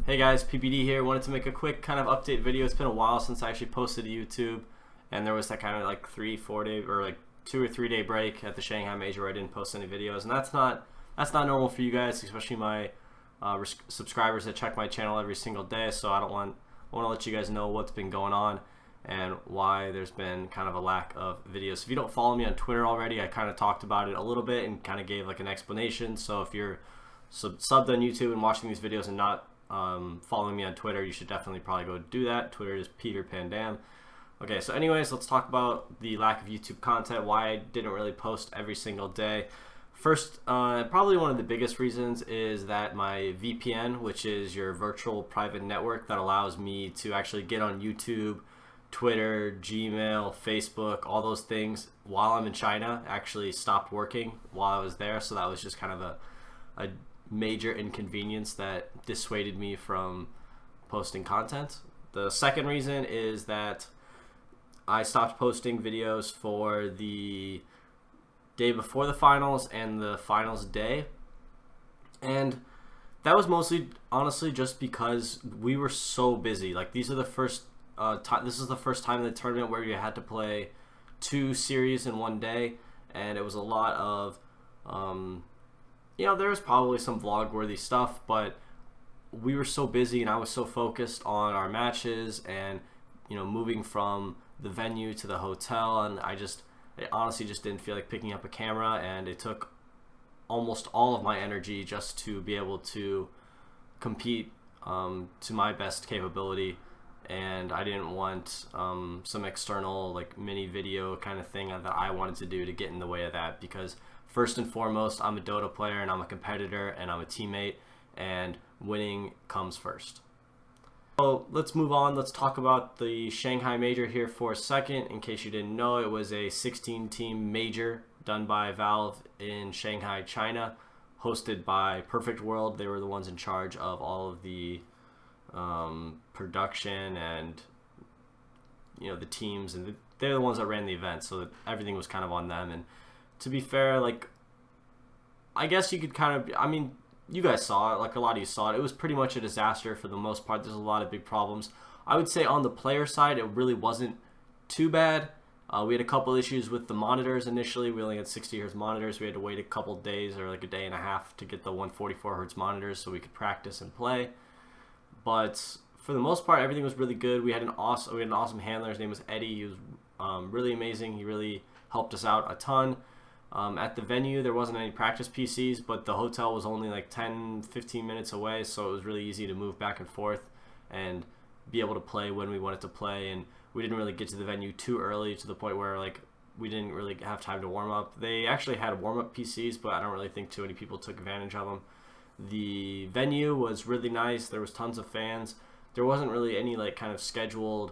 Hey guys, PPD here. Wanted to make a quick kind of update video. It's been a while since I actually posted to YouTube, and there was that kind of like 3-4 day or like 2 or 3 day break at the Shanghai Major where I didn't post any videos, and that's not normal for you guys, especially my subscribers that check my channel every single day. So I want to let you guys know what's been going on and why there's been kind of a lack of videos. If you don't follow me on Twitter already, I kind of talked about it a little bit and kind of gave like an explanation. So if you're subbed on YouTube and watching these videos and not following me on Twitter, you should definitely probably go do that. Twitter is Peterpandam. Okay, so anyways, let's talk about the lack of YouTube content, why I didn't really post every single day. First, probably one of the biggest reasons is that my VPN, which is your virtual private network that allows me to actually get on YouTube, Twitter, Gmail, Facebook, all those things while I'm in China, actually stopped working while I was there. So that was just kind of a major inconvenience that dissuaded me from posting content. The second reason is that I stopped posting videos for the day before the finals and the finals day, and that was mostly honestly just because we were so busy. Like this is the first time in the tournament where you had to play 2 series in one day, and it was a lot of there was probably some vlog-worthy stuff, but we were so busy and I was so focused on our matches and moving from the venue to the hotel, and I honestly just didn't feel like picking up a camera, and it took almost all of my energy just to be able to compete to my best capability. And I didn't want some external like mini video kind of thing that I wanted to do to get in the way of that, because first and foremost, I'm a Dota player and I'm a competitor and I'm a teammate, and winning comes first. So let's move on. Let's talk about the Shanghai Major here for a second. In case you didn't know, it was a 16-team major done by Valve in Shanghai, China, hosted by Perfect World. They were the ones in charge of all of the production and the teams, and they're the ones that ran the event, so everything was kind of on them. And to be fair, like, I guess you could kind of, you guys saw it, like a lot of you saw it. It was pretty much a disaster for the most part. There's a lot of big problems. I would say on the player side, it really wasn't too bad. We had a couple issues with the monitors initially. We only had 60 Hz monitors. We had to wait a couple days or like a day and a half to get the 144 Hz monitors so we could practice and play. But for the most part, everything was really good. We had an awesome handler. His name was Eddie. He was really amazing. He really helped us out a ton. At the venue, there wasn't any practice PCs, but the hotel was only like 10-15 minutes away, so it was really easy to move back and forth and be able to play when we wanted to play. And we didn't really get to the venue too early, to the point where like we didn't really have time to warm up. They actually had warm-up PCs, but I don't really think too many people took advantage of them. The venue was really nice. There was tons of fans. There wasn't really any like kind of scheduled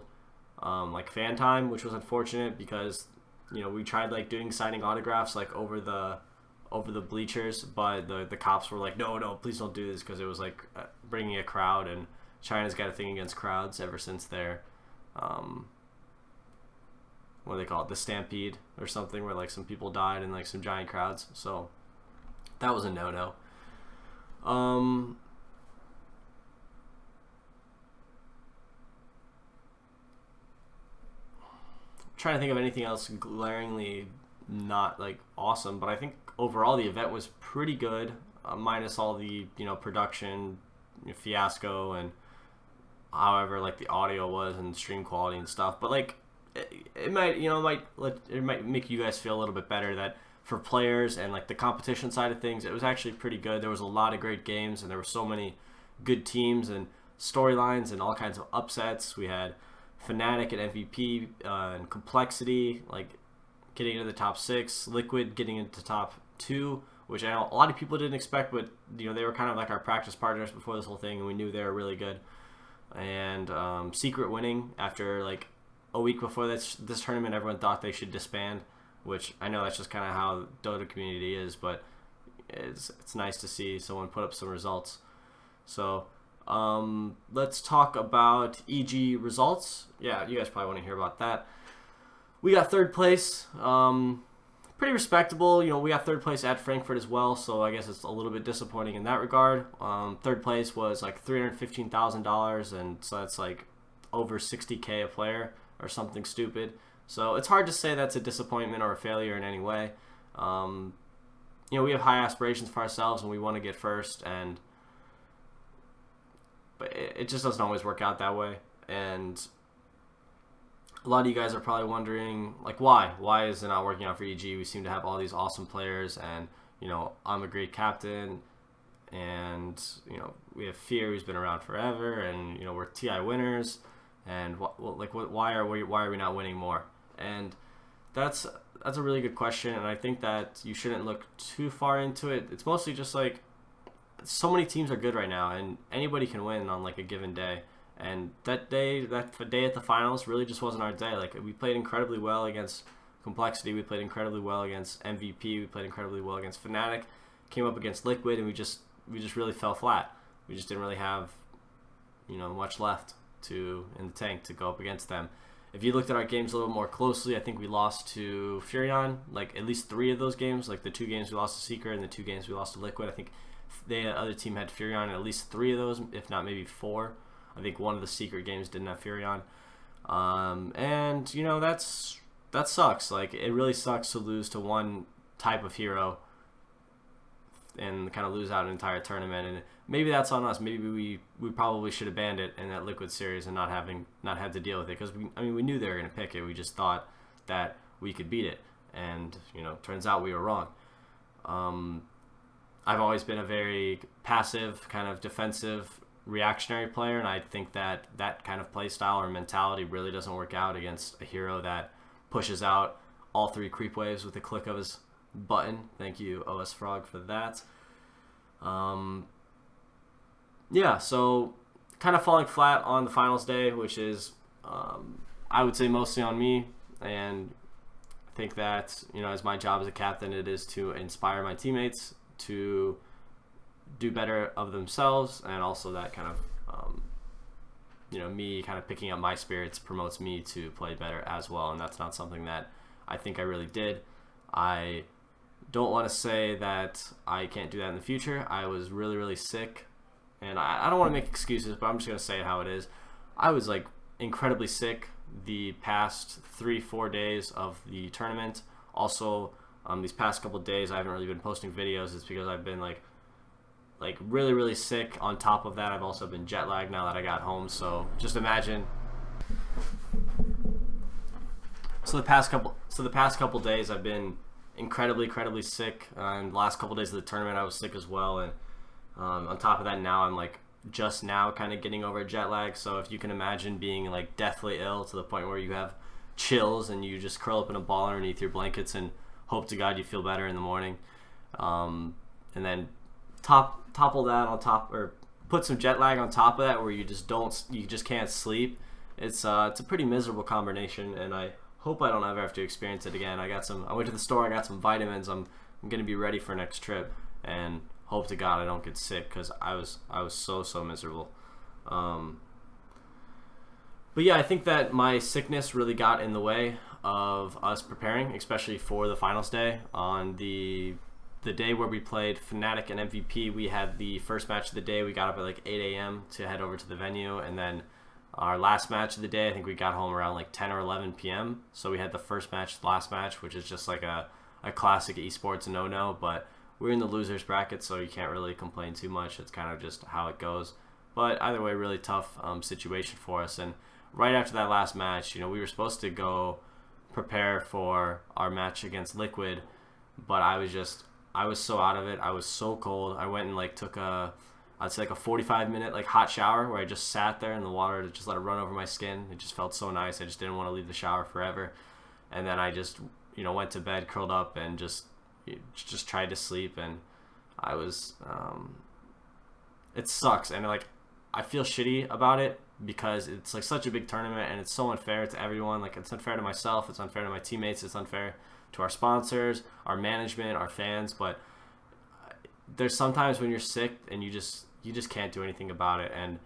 like fan time, which was unfortunate, because we tried like doing signing autographs like over the bleachers, but the cops were like, no, please don't do this, because it was like bringing a crowd, and China's got a thing against crowds ever since their what do they call it, the Stampede or something, where like some people died in like some giant crowds. So that was a no-no. Trying to think of anything else glaringly not like awesome, but I think overall the event was pretty good, minus all the production fiasco and however like the audio was and stream quality and stuff. But like it might make you guys feel a little bit better that for players and like the competition side of things, it was actually pretty good. There was a lot of great games, and there were so many good teams and storylines and all kinds of upsets. We had Fnatic and MVP and Complexity like getting into the top 6, Liquid getting into top 2, which I know a lot of people didn't expect, but they were kind of like our practice partners before this whole thing, and we knew they were really good. And Secret winning after like a week before this tournament, everyone thought they should disband, which I know that's just kind of how Dota community is, but it's nice to see someone put up some results. So let's talk about EG results. Yeah, you guys probably want to hear about that. We got 3rd place. pretty respectable. You know, we got third place at Frankfurt as well, so I guess it's a little bit disappointing in that regard. Third place was like $315,000, and so that's like over $60K a player or something stupid. So it's hard to say that's a disappointment or a failure in any way. You know, we have high aspirations for ourselves, and we want to get first, but it just doesn't always work out that way. And a lot of you guys are probably wondering, like, why is it not working out for EG? We seem to have all these awesome players, and you know, I'm a great captain, and you know, we have Fear, who's been around forever, and you know, we're TI winners, and why are we not winning more? And that's a really good question, and I think that you shouldn't look too far into it. It's mostly just like, so many teams are good right now, and anybody can win on like a given day. And that day at the finals really just wasn't our day. Like, we played incredibly well against Complexity, we played incredibly well against MVP, we played incredibly well against Fnatic, came up against Liquid, and we just really fell flat. We just didn't really have, you know, much left in the tank to go up against them. If you looked at our games a little more closely, I think we lost to Furion, like at least 3 of those games. Like the 2 games we lost to Secret and the 2 games we lost to Liquid. I think the other team had Furion in at least 3 of those, if not maybe 4. I think one of the Secret games didn't have Furion. And, you know, that sucks. Like, it really sucks to lose to one type of hero and kind of lose out an entire tournament. And maybe that's on us. Maybe we probably should have banned it in that Liquid series and not had to deal with it, because we knew they were going to pick it. We just thought that we could beat it, and you know, turns out we were wrong. I've always been a very passive, kind of defensive, reactionary player, and I think that kind of play style or mentality really doesn't work out against a hero that pushes out all 3 creep waves with a click of his button. Thank you, OS Frog, for that. Yeah, so kind of falling flat on the finals day, which is, I would say, mostly on me. And I think that, you know, as my job as a captain, it is to inspire my teammates to do better of themselves, and also that kind of, you know, me kind of picking up my spirits promotes me to play better as well, and that's not something that I think I really did. I don't want to say that I can't do that in the future. I was really, really sick, and I don't want to make excuses, but I'm just going to say it how it is. I was like incredibly sick the past 3-4 days of the tournament. Also, these past couple of days I haven't really been posting videos. It's because I've been like really, really sick. On top of that, I've also been jet lagged now that I got home. So just imagine. So the past couple days I've been incredibly sick. And the last couple days of the tournament I was sick as well. And on top of that, now I'm like just now kind of getting over jet lag. So if you can imagine being like deathly ill to the point where you have chills and you just curl up in a ball underneath your blankets and hope to God you feel better in the morning, and then topple that on top, or put some jet lag on top of that, where you just can't sleep. It's a pretty miserable combination, and I hope I don't ever have to experience it again. I went to the store, I got some vitamins. I'm gonna be ready for next trip, and hope to God I don't get sick, because I was so miserable. But yeah, I think that my sickness really got in the way of us preparing, especially for the finals day. On the day where we played Fnatic and MVP, we had the first match of the day. We got up at like 8 a.m. to head over to the venue, and then our last match of the day, I think we got home around like 10 or 11 p.m. So we had the first match, the last match, which is just like a classic esports no-no, but we're in the losers bracket, so you can't really complain too much. It's kind of just how it goes. But either way, really tough situation for us. And right after that last match, you know, we were supposed to go prepare for our match against Liquid, but I was so out of it. I was so cold. I went and like took I'd say like a 45-minute like hot shower, where I just sat there in the water to just let it run over my skin. It just felt so nice. I just didn't want to leave the shower forever. And then I just, you know, went to bed, curled up, and just tried to sleep. And I was it sucks, and like I feel shitty about it, because it's like such a big tournament, and it's so unfair to everyone. Like, it's unfair to myself, it's unfair to my teammates, it's unfair to our sponsors, our management, our fans. But there's sometimes when you're sick and you just can't do anything about it. And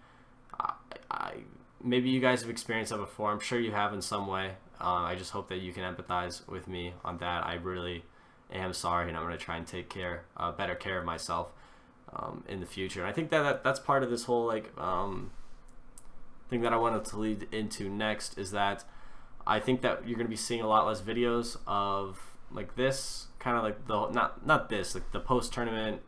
I maybe you guys have experienced that before. I'm sure you have in some way. I just hope that you can empathize with me on that. I really am sorry, and I'm going to try and take better care of myself in the future. And I think that's part of this whole like thing that I wanted to lead into next, is that I think that you're going to be seeing a lot less videos of like this kind of like the not this, like the post tournament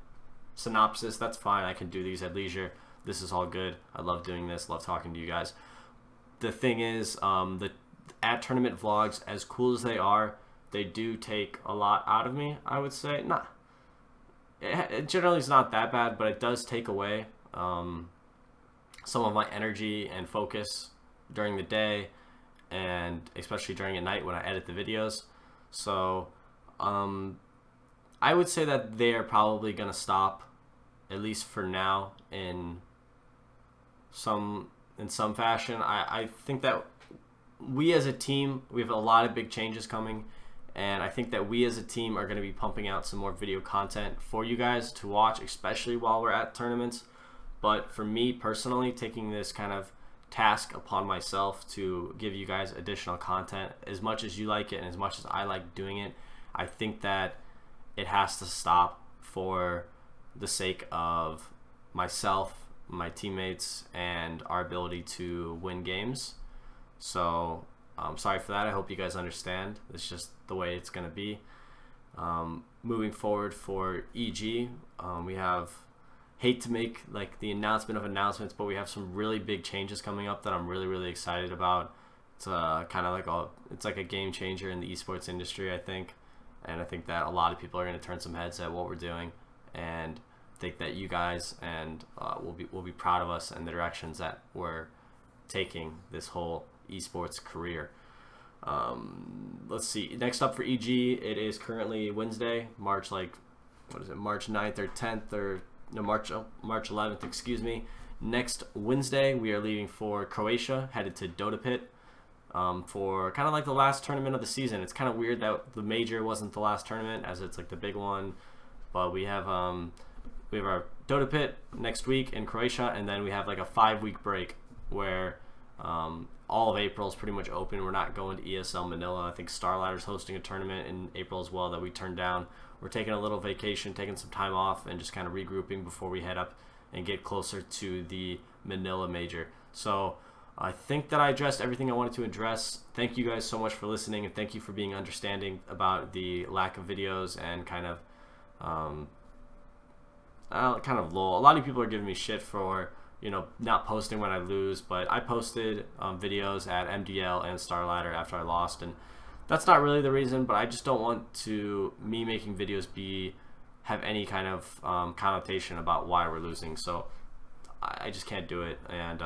synopsis. That's fine, I can do these at leisure. This is all good. I love doing this, love talking to you guys. The thing is, the at tournament vlogs, as cool as they are, they do take a lot out of me, I would say. It generally is not that bad, but it does take away some of my energy and focus during the day, and especially during at night when I edit the videos. So I would say that they are probably going to stop, at least for now, in some fashion. I think that we as a team, we have a lot of big changes coming, and I think that we as a team are going to be pumping out some more video content for you guys to watch, especially while we're at tournaments. But for me personally, taking this kind of task upon myself to give you guys additional content, as much as you like it and as much as I like doing it, I think that it has to stop for the sake of myself, my teammates, and our ability to win games. So I'm sorry for that. I hope you guys understand. It's just the way it's going to be. Moving forward for EG, we have, hate to make like the announcement of announcements, but we have some really big changes coming up that I'm really excited about. It's kind of like a game changer in the esports industry, I think. And I think that a lot of people are going to turn some heads at what we're doing, and think that you guys and will be proud of us and the directions that we're taking this whole esports career. Let's see. Next up for EG, it is currently Wednesday, March 9th or 10th, or no, March 11th, excuse me. Next Wednesday, we are leaving for Croatia, headed to Dota Pit for kind of like the last tournament of the season. It's kind of weird that the major wasn't the last tournament, as it's like the big one, but we have our Dota Pit next week in Croatia, and then we have like a 5-week break where all of April is pretty much open. We're not going to ESL Manila. I think Starladder's hosting a tournament in April as well that we turned down. We're taking a little vacation, taking some time off, and just kind of regrouping before we head up and get closer to the Manila Major. So I think that I addressed everything I wanted to address. Thank you guys so much for listening, and thank you for being understanding about the lack of videos and kind of lull. A lot of people are giving me shit for, you know, not posting when I lose, but I posted videos at MDL and Starladder after I lost, and that's not really the reason, but I just don't want to me making videos have any kind of connotation about why we're losing. So I just can't do it, and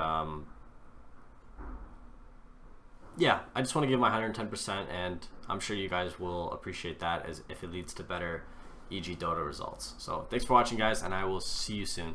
yeah, I just want to give my 110%, and I'm sure you guys will appreciate that as if it leads to better EG Dota results. So thanks for watching, guys, and I will see you soon.